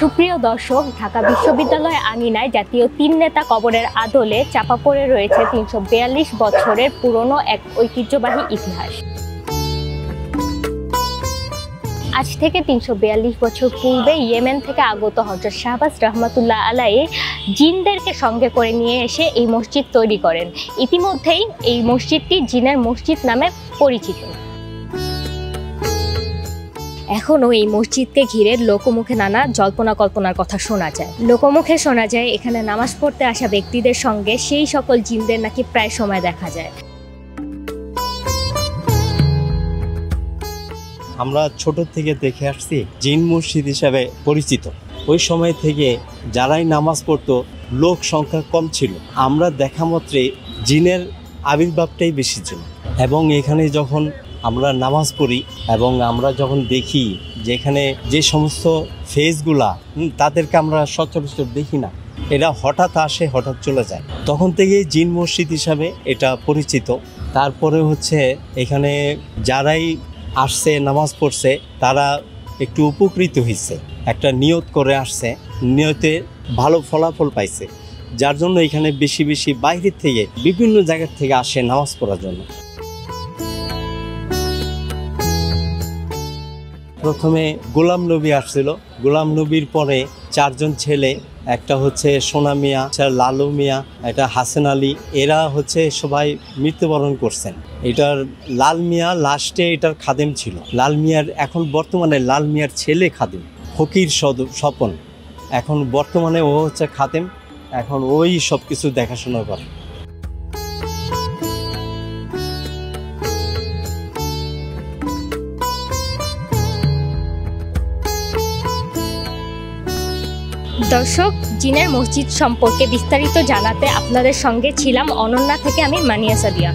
সুপ্রিয় দর্শক, ঢাকা বিশ্ববিদ্যালয় আঙিনায় জাতীয় তিন নেতা কবরের আদলে চাপা পড়ে রয়েছে ৩৪২ বছরের পুরনো এক ঐতিহ্যবাহী ইতিহাস। আজ থেকে ৩৪২ বছর পূর্বে ইয়েমেন থেকে আগত হযরত শাহবাজ রহমাতুল্লাহ আলাইহি জিনদেরকে সঙ্গে করে নিয়ে এসে এই মসজিদ তৈরি করেন। ইতিমধ্যেই এই মসজিদটি জিনের মসজিদ নামে পরিচিত। এখনও এই মসজিদকে ঘিরে লোকমুখে নানা জল্পনা কল্পনার কথা শোনা যায়। লোকমুখে শোনা যায় এখানে নামাজ পড়তে আসা ব্যক্তিদের সঙ্গে সেই সকল জিনদের নাকি প্রায় সময় দেখা যায়। আমরা ছোট থেকে দেখে আসছি জিন মসজিদ হিসাবে পরিচিত। ওই সময় থেকে যারাই নামাজ পড়তো লোক সংখ্যা কম ছিল। আমরা দেখা মাত্রে জিনের আবির্ভাবটাই বেশি ছিল। এবং এখানে যখন আমরা নামাজ পড়ি এবং আমরা যখন দেখি যেখানে যে সমস্ত ফেসগুলা তাদেরকে আমরা সচরাচর দেখি না, এরা হঠাৎ আসে হঠাৎ চলে যায়, তখন থেকেই জিন মসজিদ হিসাবে এটা পরিচিত। তারপরে হচ্ছে এখানে যারাই আসছে নামাজ পড়ছে তারা একটু উপকৃত হয়েছে, একটা নিয়ত করে আসছে, নিয়তে ভালো ফলাফল পাইছে, যার জন্য এখানে বেশি বেশি বাইরের থেকে বিভিন্ন জায়গার থেকে আসে নামাজ পড়ার জন্য। প্রথমে গোলাম নবী আসছিল, গোলাম নবীর পরে চারজন ছেলে, একটা হচ্ছে সোনা মিয়া, লালু মিয়া, এটা হাসান আলী, এরা হচ্ছে সবাই মৃত্যুবরণ করছেন। এটার লাল মিয়া লাস্টে এটার খাদেম ছিল। লাল মিয়ার এখন বর্তমানে লাল মিয়ার ছেলে খাদেম, ফকির স্বপন, এখন বর্তমানে ও হচ্ছে খাদেম, এখন ওই সব কিছু দেখাশোনা করে। দর্শক, জিনের মসজিদ সম্পর্কে বিস্তারিত জানাতে আপনাদের সঙ্গে ছিলাম অনন্যা থেকে আমি মানিয়া সাদিয়া।